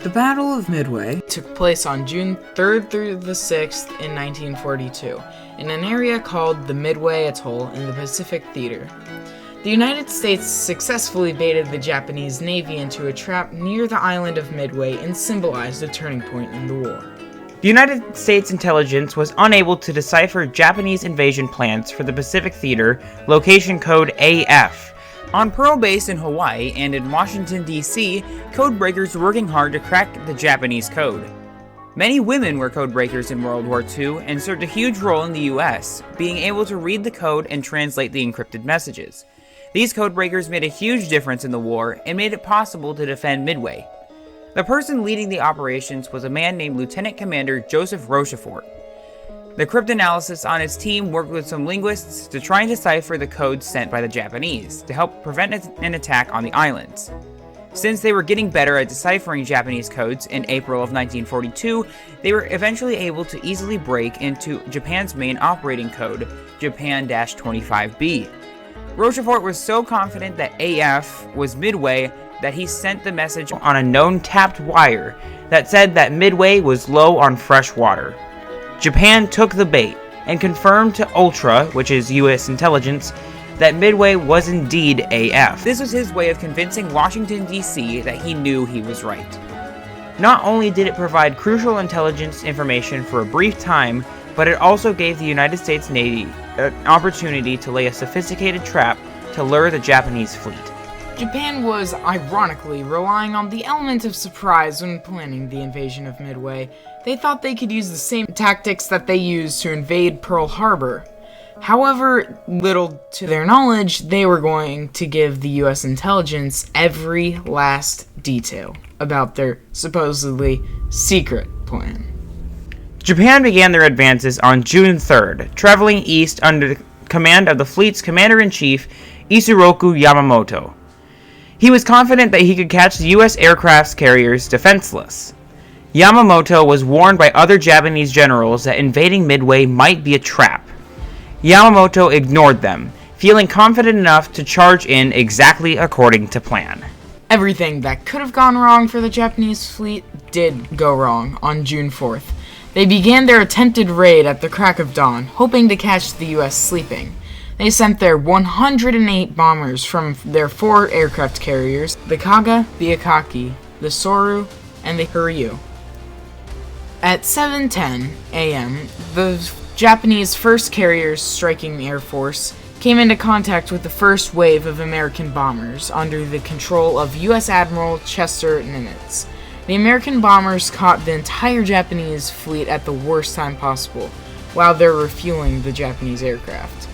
The Battle of Midway took place on June 3rd through the 6th in 1942 in an area called the Midway Atoll in the Pacific Theater. The United States successfully baited the Japanese Navy into a trap near the island of Midway and symbolized a turning point in the war. The United States intelligence was unable to decipher Japanese invasion plans for the Pacific Theater, location code AF. On Pearl Base in Hawaii and in Washington, D.C., codebreakers were working hard to crack the Japanese code. Many women were codebreakers in World War II and served a huge role in the U.S., being able to read the code and translate the encrypted messages. These codebreakers made a huge difference in the war and made it possible to defend Midway. The person leading the operations was a man named Lieutenant Commander Joseph Rochefort. The cryptanalysis on his team worked with some linguists to try and decipher the codes sent by the Japanese to help prevent an attack on the islands. Since they were getting better at deciphering Japanese codes in April of 1942, they were eventually able to easily break into Japan's main operating code, Japan-25B. Rochefort was so confident that AF was Midway that he sent the message on a known tapped wire that said that Midway was low on fresh water. Japan took the bait and confirmed to Ultra, which is US intelligence, that Midway was indeed AF. This was his way of convincing Washington, D.C. that he knew he was right. Not only did it provide crucial intelligence information for a brief time, but it also gave the United States Navy an opportunity to lay a sophisticated trap to lure the Japanese fleet. Japan was, ironically, relying on the element of surprise when planning the invasion of Midway. They thought they could use the same tactics that they used to invade Pearl Harbor. However, little to their knowledge, they were going to give the US intelligence every last detail about their supposedly secret plan. Japan began their advances on June 3rd, traveling east under the command of the fleet's commander-in-chief, Isoroku Yamamoto. He was confident that he could catch the U.S. aircraft carriers defenseless. Yamamoto was warned by other Japanese generals that invading Midway might be a trap. Yamamoto ignored them, feeling confident enough to charge in exactly according to plan. Everything that could have gone wrong for the Japanese fleet did go wrong on June 4th. They began their attempted raid at the crack of dawn, hoping to catch the U.S. sleeping. They sent their 108 bombers from their 4 aircraft carriers, the Kaga, the Akaki, the Soru, and the Hiryu. At 7:10 a.m., the Japanese first carriers striking the Air Force came into contact with the first wave of American bombers under the control of U.S. Admiral Chester Nimitz. The American bombers caught the entire Japanese fleet at the worst time possible, while they're refueling the Japanese aircraft.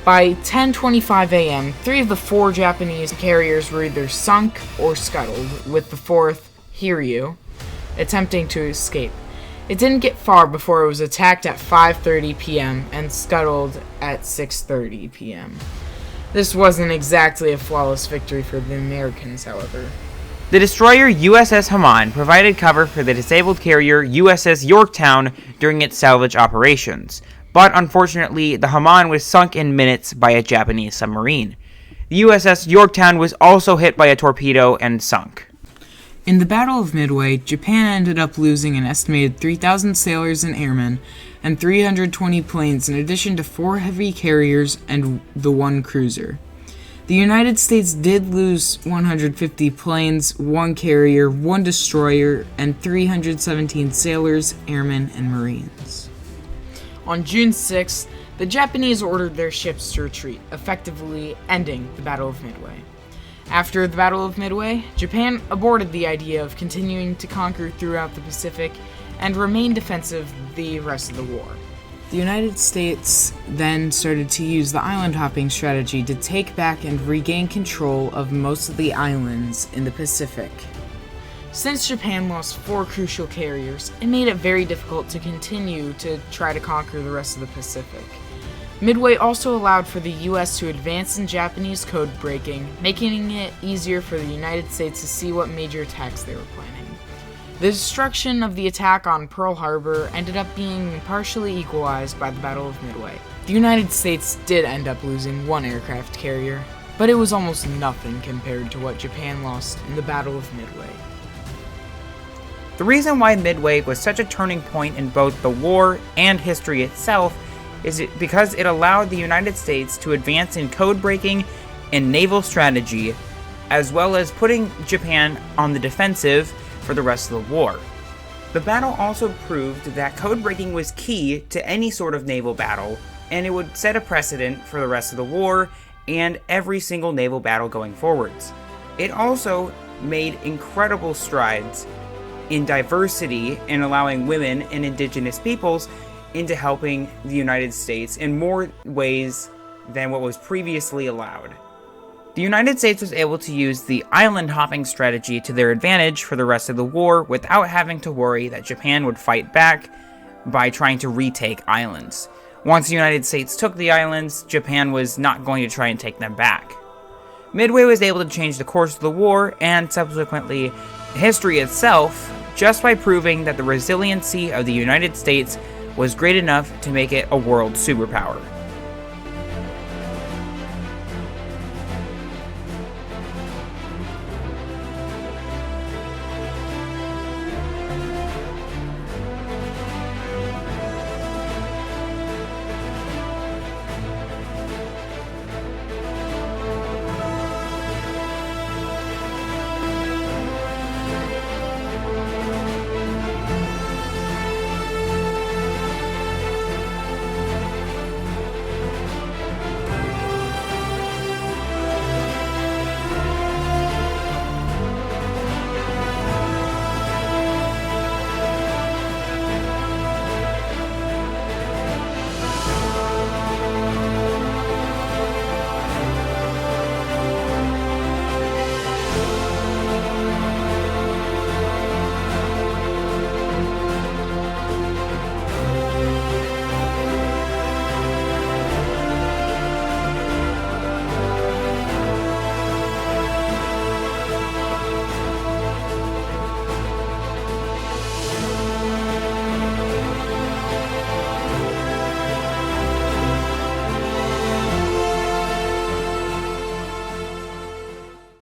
By 10:25 a.m., 3 of the 4 Japanese carriers were either sunk or scuttled, with the 4th, Hiryu, attempting to escape. It didn't get far before it was attacked at 5:30 p.m. and scuttled at 6:30 p.m. This wasn't exactly a flawless victory for the Americans, however. The destroyer USS Haman provided cover for the disabled carrier USS Yorktown during its salvage operations, but unfortunately the Haman was sunk in minutes by a Japanese submarine. The USS Yorktown was also hit by a torpedo and sunk. In the Battle of Midway, Japan ended up losing an estimated 3,000 sailors and airmen, and 320 planes in addition to 4 heavy carriers and the 1 cruiser. The United States did lose 150 planes, 1 carrier, 1 destroyer, and 317 sailors, airmen, and marines. On June 6th, the Japanese ordered their ships to retreat, effectively ending the Battle of Midway. After the Battle of Midway, Japan aborted the idea of continuing to conquer throughout the Pacific and remain defensive the rest of the war. The United States then started to use the island hopping strategy to take back and regain control of most of the islands in the Pacific. Since Japan lost 4 crucial carriers, it made it very difficult to continue to try to conquer the rest of the Pacific. Midway also allowed for the U.S. to advance in Japanese code breaking, making it easier for the United States to see what major attacks they were planning. The destruction of the attack on Pearl Harbor ended up being partially equalized by the Battle of Midway. The United States did end up losing 1 aircraft carrier, but it was almost nothing compared to what Japan lost in the Battle of Midway. The reason why Midway was such a turning point in both the war and history itself is because it allowed the United States to advance in code breaking and naval strategy, as well as putting Japan on the defensive for the rest of the war. The battle also proved that code breaking was key to any sort of naval battle, and it would set a precedent for the rest of the war and every single naval battle going forwards. It also made incredible strides in diversity and allowing women and indigenous peoples into helping the United States in more ways than what was previously allowed. The United States was able to use the island hopping strategy to their advantage for the rest of the war without having to worry that Japan would fight back by trying to retake islands. Once the United States took the islands, Japan was not going to try and take them back. Midway was able to change the course of the war and subsequently history itself just by proving that the resiliency of the United States was great enough to make it a world superpower.